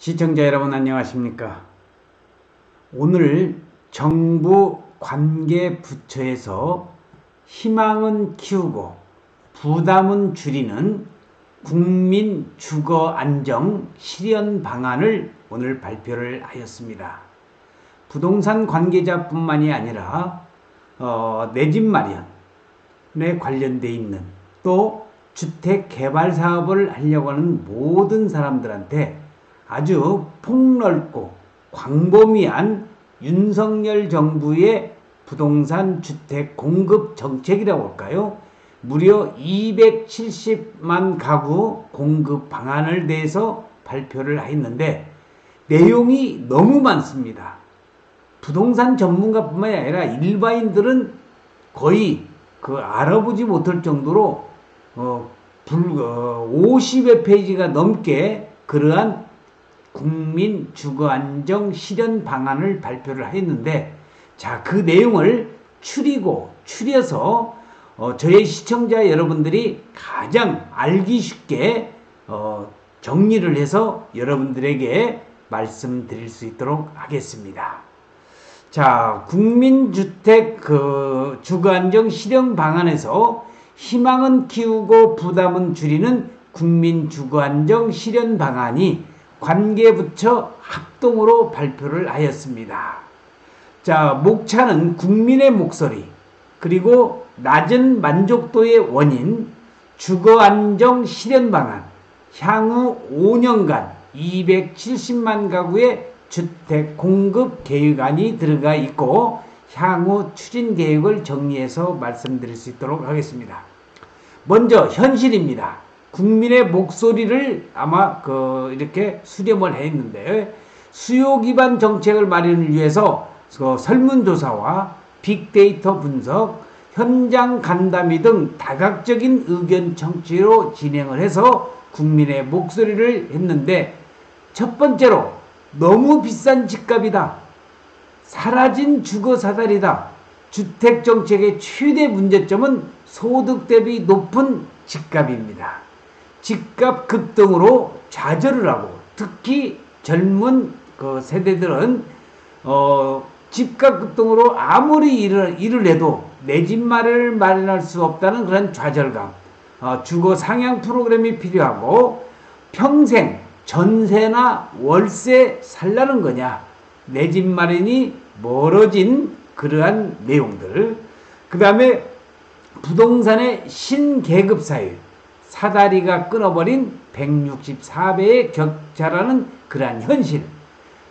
시청자 여러분 안녕하십니까? 오늘 정부 관계부처에서 희망은 키우고 부담은 줄이는 국민 주거 안정 실현 방안을 오늘 발표를 하였습니다. 부동산 관계자뿐만이 아니라 내 집 마련에 관련돼 있는 또 주택 개발 사업을 하려고 하는 모든 사람들한테 아주 폭넓고 광범위한 윤석열 정부의 부동산 주택 공급 정책이라고 할까요? 무려 270만 가구 공급 방안을 대해서 발표를 했는데 내용이 너무 많습니다. 부동산 전문가뿐만이 아니라 일반인들은 거의 알아보지 못할 정도로 50여 페이지가 넘게 그러한 국민 주거 안정 실현 방안을 발표를 했는데, 자, 그 내용을 추려서 저희 시청자 여러분들이 가장 알기 쉽게 정리를 해서 여러분들에게 말씀드릴 수 있도록 하겠습니다. 자, 국민주택 주거안정 실현 방안에서 희망은 키우고 부담은 줄이는 국민주거안정 실현 방안이 관계부처 합동으로 발표를 하였습니다. 자, 목차는 국민의 목소리, 그리고 낮은 만족도의 원인, 주거안정 실현 방안, 향후 5년간 270만 가구의 주택 공급 계획안이 들어가 있고 향후 추진 계획을 정리해서 말씀드릴 수 있도록 하겠습니다. 먼저 현실입니다. 국민의 목소리를 아마 이렇게 수렴을 했는데, 수요 기반 정책을 마련을 위해서 설문조사와 빅데이터 분석, 현장 간담회 등 다각적인 의견 청취로 진행을 해서 국민의 목소리를 했는데, 첫 번째로 너무 비싼 집값이다, 사라진 주거사다리다, 주택정책의 최대 문제점은 소득 대비 높은 집값입니다. 집값 급등으로 좌절을 하고, 특히 젊은 세대들은 집값 급등으로 아무리 일을 해도 내 집 마련을 마련할 수 없다는 그런 좌절감, 주거 상향 프로그램이 필요하고, 평생 전세나 월세 살라는 거냐, 내 집 마련이 멀어진 그러한 내용들, 그 다음에 부동산의 신계급 사회, 사다리가 끊어버린 164배의 격차라는 그러한 현실,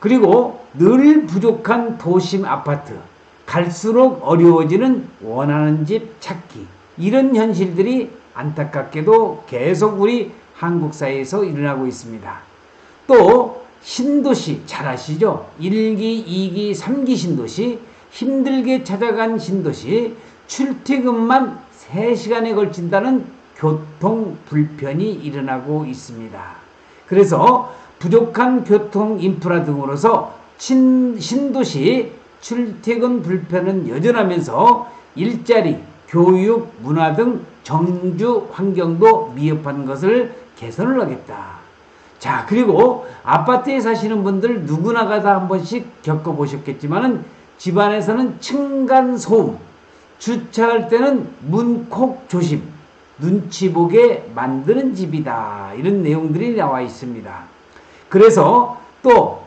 그리고 늘 부족한 도심 아파트, 갈수록 어려워지는 원하는 집 찾기, 이런 현실들이 안타깝게도 계속 우리 한국 사회에서 일어나고 있습니다. 또 신도시 잘 아시죠? 1기, 2기, 3기 신도시, 힘들게 찾아간 신도시, 출퇴근만 3시간에 걸친다는 교통 불편이 일어나고 있습니다. 그래서 부족한 교통 인프라 등으로서 신도시 출퇴근 불편은 여전하면서 일자리, 교육, 문화 등 정주 환경도 미흡한 것을 개선을 하겠다. 자, 그리고 아파트에 사시는 분들 누구나가 다 한 번씩 겪어보셨겠지만은 집안에서는 층간소음, 주차할 때는 문콕 조심, 눈치 보게 만드는 집이다, 이런 내용들이 나와 있습니다. 그래서 또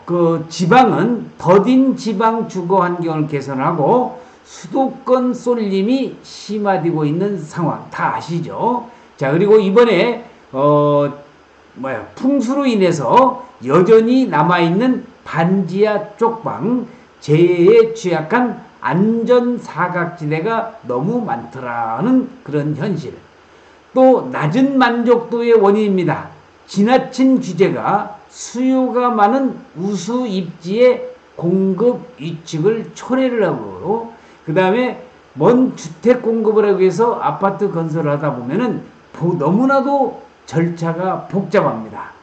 지방은 더딘 지방 주거 환경을 개선하고 수도권 쏠림이 심화되고 있는 상황 다 아시죠? 자, 그리고 이번에 풍수로 인해서 여전히 남아있는 반지하 쪽방, 재해에 취약한 안전 사각지대가 너무 많더라는 그런 현실. 또 낮은 만족도의 원인입니다. 지나친 규제가 수요가 많은 우수 입지의 공급 위축을 초래를 하고, 그 다음에 먼 주택 공급을 하기 위해서 아파트 건설을 하다 보면은 너무나도 절차가 복잡합니다.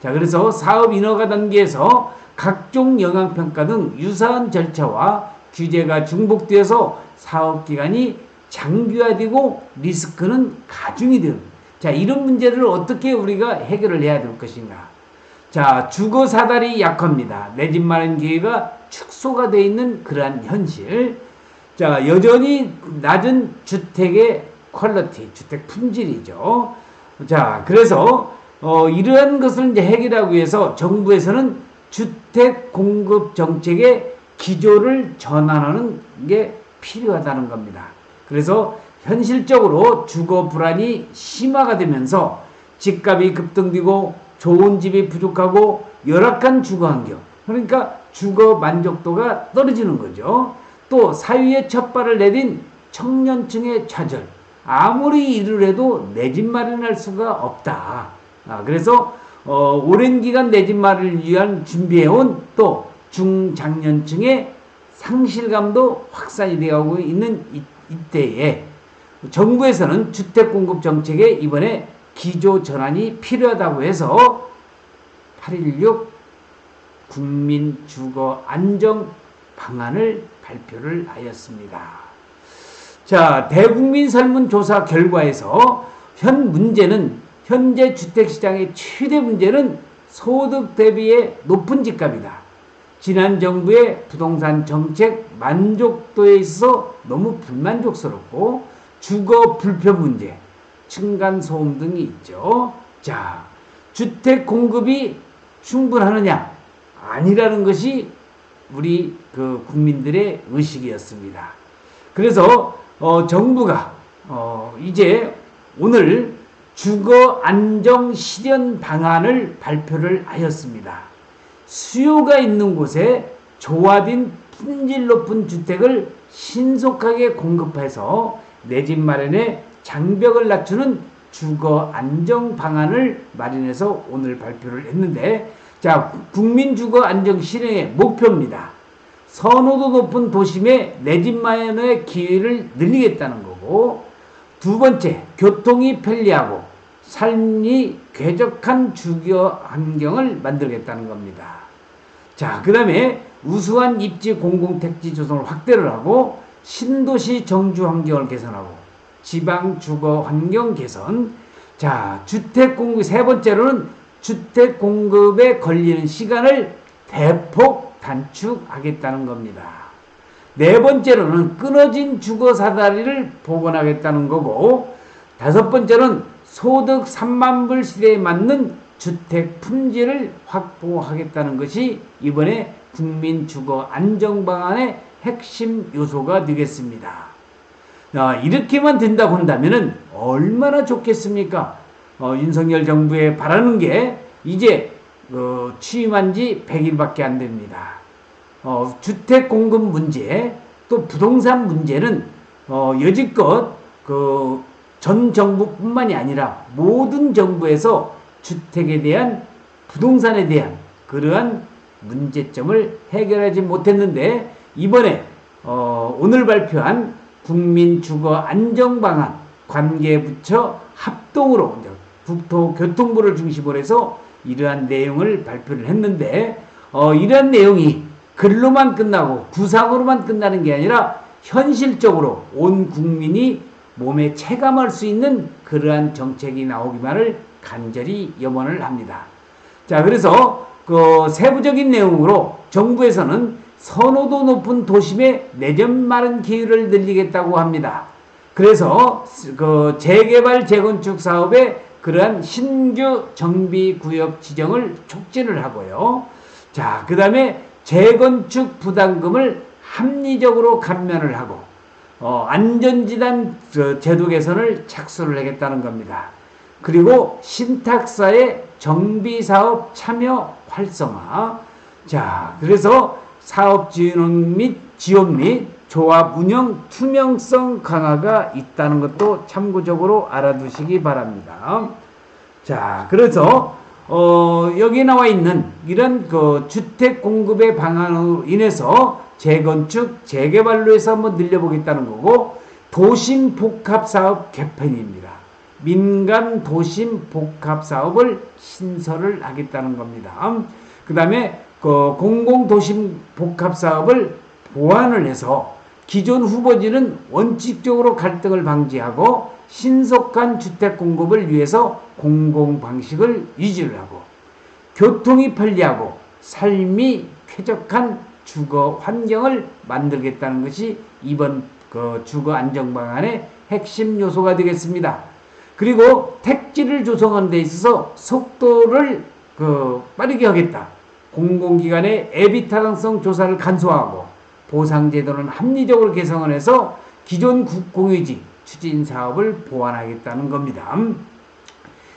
자, 그래서 사업 인허가 단계에서 각종 영향평가 등 유사한 절차와 규제가 중복되어서 사업기간이 장기화되고 리스크는 가중이 되는, 자, 이런 문제를 어떻게 우리가 해결을 해야 될 것인가. 자, 주거 사달이 약합니다. 내 집 마련 기회가 축소가 되어 있는 그러한 현실. 자, 여전히 낮은 주택의 퀄리티, 주택 품질이죠. 자, 그래서 이러한 것을 이제 해결하기 위해서 정부에서는 주택 공급 정책의 기조를 전환하는 게 필요하다는 겁니다. 그래서 현실적으로 주거 불안이 심화가 되면서 집값이 급등되고 좋은 집이 부족하고 열악한 주거 환경, 그러니까 주거 만족도가 떨어지는 거죠. 또 사회의 첫 발을 내딘 청년층의 좌절, 아무리 일을 해도 내 집 마련할 수가 없다. 그래서 오랜 기간 내 집 마련을 위한 준비해온 또 중장년층의 상실감도 확산이 되어가고 있는 이때에 정부에서는 주택 공급 정책에 이번에 기조 전환이 필요하다고 해서 8.16 국민 주거 안정 방안을 발표를 하였습니다. 자, 대국민 설문조사 결과에서 현재 주택시장의 최대 문제는 소득 대비의 높은 집값이다. 지난 정부의 부동산 정책 만족도에 있어서 너무 불만족스럽고 주거 불편 문제, 층간소음 등이 있죠. 자, 주택 공급이 충분하느냐? 아니라는 것이 우리 국민들의 의식이었습니다. 그래서 정부가 이제 오늘 주거 안정 실현 방안을 발표를 하였습니다. 수요가 있는 곳에 조합인 품질 높은 주택을 신속하게 공급해서 내 집 마련에 장벽을 낮추는 주거 안정 방안을 마련해서 오늘 발표를 했는데, 자, 국민 주거 안정 실현의 목표입니다. 선호도 높은 도심에 내 집 마련의 기회를 늘리겠다는 거고, 두 번째, 교통이 편리하고 삶이 쾌적한 주거 환경을 만들겠다는 겁니다. 자, 그 다음에 우수한 입지 공공택지 조성을 확대를 하고 신도시 정주 환경을 개선하고 지방 주거 환경 개선. 자, 주택 공급, 세 번째로는 주택 공급에 걸리는 시간을 대폭 단축하겠다는 겁니다. 네 번째로는 끊어진 주거 사다리를 복원하겠다는 거고, 다섯 번째는 소득 3만 불 시대에 맞는 주택 품질을 확보하겠다는 것이 이번에 국민 주거 안정 방안의 핵심 요소가 되겠습니다. 이렇게만 된다고 한다면 얼마나 좋겠습니까? 윤석열 정부에 바라는 게 이제 취임한 지 100일밖에 안 됩니다. 주택 공급 문제, 또 부동산 문제는 여지껏 전 정부뿐만이 아니라 모든 정부에서 주택에 대한, 부동산에 대한 그러한 문제점을 해결하지 못했는데, 이번에 오늘 발표한 국민 주거 안정 방안 관계부처 합동으로 국토교통부를 중심으로 해서 이러한 내용을 발표를 했는데, 이러한 내용이 글로만 끝나고 구상으로만 끝나는 게 아니라 현실적으로 온 국민이 몸에 체감할 수 있는 그러한 정책이 나오기만을 간절히 염원을 합니다. 자, 그래서 세부적인 내용으로 정부에서는 선호도 높은 도심에 내 집 마련 기회를 늘리겠다고 합니다. 그래서 재개발 재건축 사업에 그러한 신규 정비구역 지정을 촉진을 하고요. 자, 그 다음에 재건축 부담금을 합리적으로 감면을 하고 안전지단 제도 개선을 착수를 하겠다는 겁니다. 그리고 신탁사의 정비사업 참여 활성화. 자, 그래서 사업 지원 및 조합 운영 투명성 강화가 있다는 것도 참고적으로 알아두시기 바랍니다. 자, 그래서 여기 나와 있는 이런 주택 공급의 방안으로 인해서 재건축, 재개발로 해서 한번 늘려보겠다는 거고, 도심 복합 사업 개편입니다. 민간 도심 복합 사업을 신설을 하겠다는 겁니다. 그 다음에 공공 도심 복합 사업을 보완을 해서 기존 후보지는 원칙적으로 갈등을 방지하고 신속한 주택 공급을 위해서 공공 방식을 유지를 하고, 교통이 편리하고 삶이 쾌적한 주거 환경을 만들겠다는 것이 이번 그 주거 안정 방안의 핵심 요소가 되겠습니다. 그리고 택지를 조성하는 데 있어서 속도를 빠르게 하겠다. 공공기관의 애비타당성 조사를 간소화하고 보상제도는 합리적으로 개선을 해서 기존 공유지 추진 사업을 보완하겠다는 겁니다.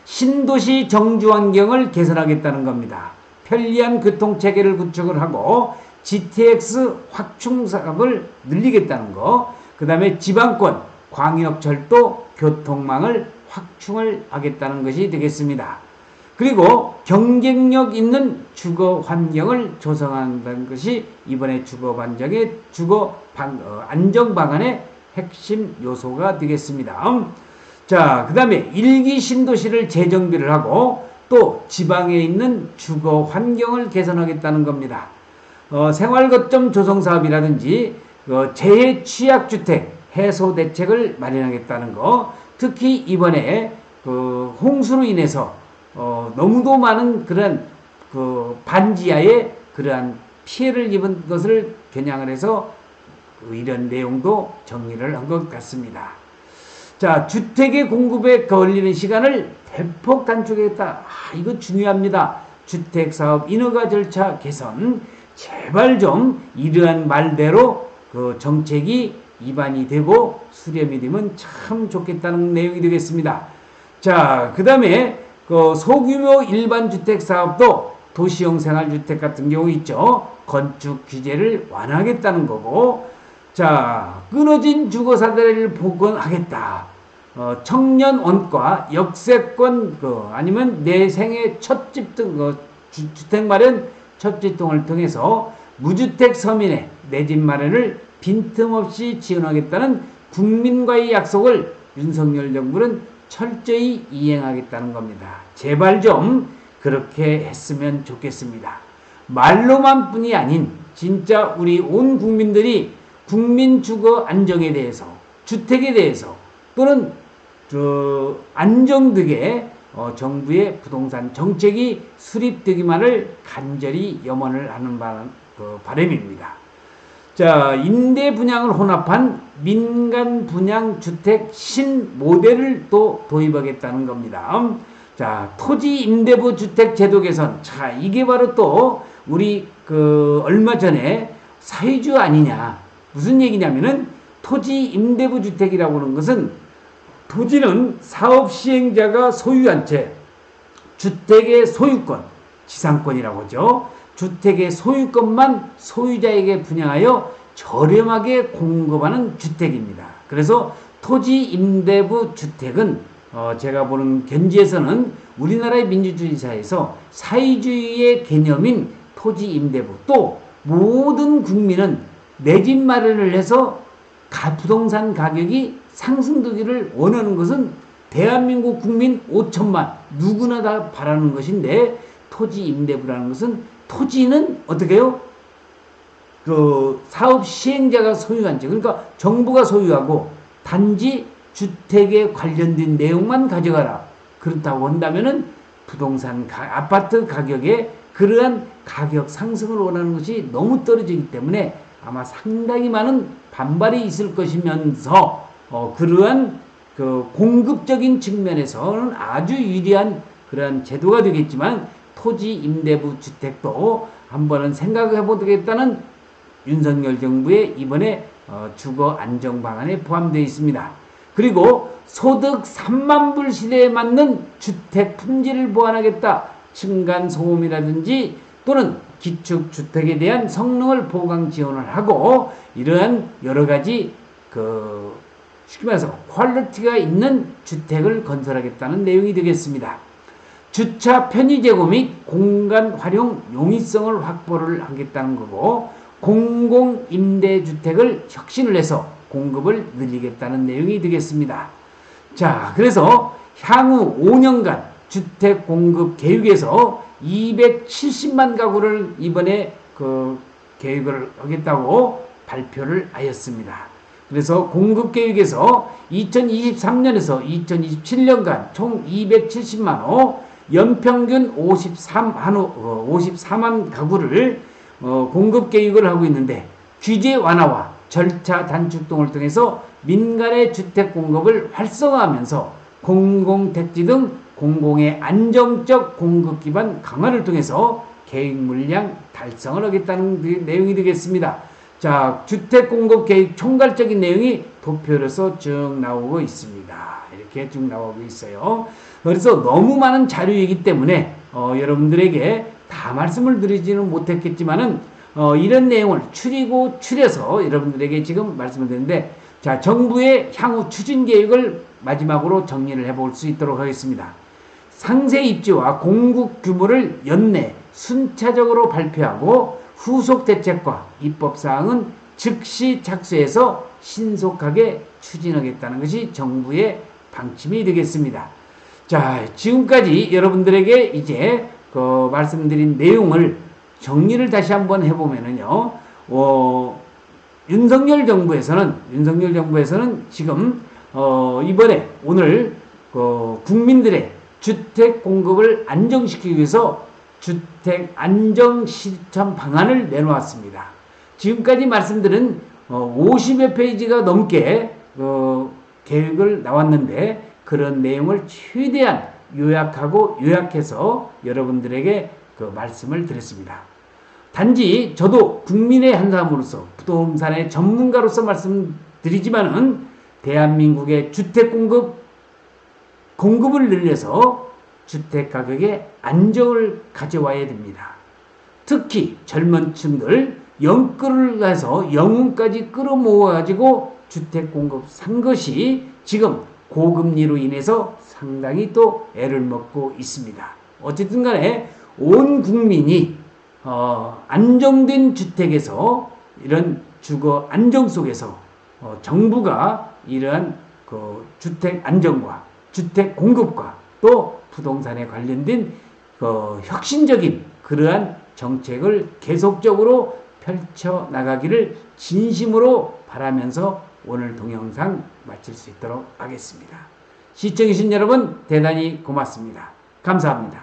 신도시 정주환경을 개선하겠다는 겁니다. 편리한 교통체계를 구축을 하고 GTX 확충 사업을 늘리겠다는 거, 그 다음에 지방권 광역철도 교통망을 확충을 하겠다는 것이 되겠습니다. 그리고 경쟁력 있는 주거 환경을 조성한다는 것이 이번에 주거 안정 방안의 핵심 요소가 되겠습니다. 자, 그 다음에 일기 신도시를 재정비를 하고 또 지방에 있는 주거 환경을 개선하겠다는 겁니다. 생활거점 조성 사업이라든지 재해 취약주택 해소 대책을 마련하겠다는 거, 특히 이번에 홍수로 인해서 너무도 많은 그런 반지하에 그러한 피해를 입은 것을 겨냥을 해서 이런 내용도 정리를 한 것 같습니다. 자, 주택의 공급에 걸리는 시간을 대폭 단축하겠다. 이거 중요합니다. 주택사업 인허가 절차 개선, 제발 좀 이러한 말대로 정책이 입안이 되고 수렴이 되면 참 좋겠다는 내용이 되겠습니다. 자, 그 다음에 소규모 일반 주택 사업도 도시형 생활주택 같은 경우 있죠. 건축 규제를 완화하겠다는 거고, 자, 끊어진 주거사대를 복원하겠다. 청년 원과 역세권 아니면 내 생애 첫 집 등 주택 마련 첫 집 등을 통해서 무주택 서민의 내 집 마련을 빈틈없이 지원하겠다는 국민과의 약속을 윤석열 정부는 철저히 이행하겠다는 겁니다. 제발 좀 그렇게 했으면 좋겠습니다. 말로만 뿐이 아닌 진짜 우리 온 국민들이 국민 주거 안정에 대해서, 주택에 대해서 또는 안정되게 정부의 부동산 정책이 수립되기만을 간절히 염원을 하는 바람입니다. 자, 임대 분양을 혼합한 민간 분양 주택 신모델을 또 도입하겠다는 겁니다. 자, 토지 임대부 주택 제도 개선. 자, 이게 바로 또 우리 얼마 전에 사회주 아니냐. 무슨 얘기냐면은 토지 임대부 주택이라고 하는 것은 토지는 사업 시행자가 소유한 채 주택의 소유권, 지상권이라고 하죠. 주택의 소유권만 소유자에게 분양하여 저렴하게 공급하는 주택입니다. 그래서 토지 임대부 주택은 제가 보는 견지에서는 우리나라의 민주주의 사회에서 사회주의의 개념인 토지 임대부, 또 모든 국민은 내 집 마련을 해서 부동산 가격이 상승되기를 원하는 것은 대한민국 국민 5천만 누구나 다 바라는 것인데, 토지 임대부라는 것은 토지는 어떻게 해요? 사업 시행자가 소유한 채, 그러니까 정부가 소유하고 단지 주택에 관련된 내용만 가져가라. 그렇다고 한다면은 부동산 아파트 가격에 그러한 가격 상승을 원하는 것이 너무 떨어지기 때문에 아마 상당히 많은 반발이 있을 것이면서 그러한 공급적인 측면에서는 아주 유리한 그러한 제도가 되겠지만, 토지 임대부 주택도 한번은 생각해 보겠다는 윤석열 정부의 이번에 주거 안정 방안에 포함되어 있습니다. 그리고 소득 3만 불 시대에 맞는 주택 품질을 보완하겠다. 층간 소음이라든지 또는 기축 주택에 대한 성능을 보강 지원을 하고, 이러한 여러 가지 쉽게 말해서 퀄리티가 있는 주택을 건설하겠다는 내용이 되겠습니다. 주차 편의 제고 및 공간 활용 용이성을 확보를 하겠다는 거고, 공공 임대주택을 혁신을 해서 공급을 늘리겠다는 내용이 되겠습니다. 자, 그래서 향후 5년간 주택 공급 계획에서 270만 가구를 이번에 계획을 하겠다고 발표를 하였습니다. 그래서 공급 계획에서 2023년에서 2027년간 총 270만 호, 연평균 54만 가구를 공급 계획을 하고 있는데 규제 완화와 절차 단축 등을 통해서 민간의 주택 공급을 활성화하면서 공공택지 등 공공의 안정적 공급 기반 강화를 통해서 계획 물량 달성을 하겠다는 내용이 되겠습니다. 자, 주택 공급 계획 총괄적인 내용이 도표로서 쭉 나오고 있습니다. 이렇게 쭉 나오고 있어요. 그래서 너무 많은 자료이기 때문에 여러분들에게 다 말씀을 드리지는 못했겠지만은 이런 내용을 추리고 추려서 여러분들에게 지금 말씀을 드리는데, 자, 정부의 향후 추진 계획을 마지막으로 정리를 해볼 수 있도록 하겠습니다. 상세 입지와 공급 규모를 연내 순차적으로 발표하고 후속 대책과 입법 사항은 즉시 착수해서 신속하게 추진하겠다는 것이 정부의 방침이 되겠습니다. 자, 지금까지 여러분들에게 이제 말씀드린 내용을 정리를 다시 한번 해보면은요, 윤석열 정부에서는 지금 이번에 오늘 국민들의 주택 공급을 안정시키기 위해서 주택 안정 실천 방안을 내놓았습니다. 지금까지 말씀드린 50여 페이지가 넘게 계획을 나왔는데 그런 내용을 최대한 요약해서 여러분들에게 말씀을 드렸습니다. 단지 저도 국민의 한 사람으로서 부동산의 전문가로서 말씀드리지만은 대한민국의 주택 공급을 늘려서 주택 가격의 안정을 가져와야 됩니다. 특히 젊은 층들 영끌을 가서 영혼까지 끌어모아가지고 주택 공급 산 것이 지금 고금리로 인해서 상당히 또 애를 먹고 있습니다. 어쨌든 간에 온 국민이 안정된 주택에서 이런 주거 안정 속에서 정부가 이러한 주택 안정과 주택 공급과 또 부동산에 관련된 혁신적인 그러한 정책을 계속적으로 펼쳐 나가기를 진심으로 바라면서 오늘 동영상 마칠 수 있도록 하겠습니다. 시청해주신 여러분 대단히 고맙습니다. 감사합니다.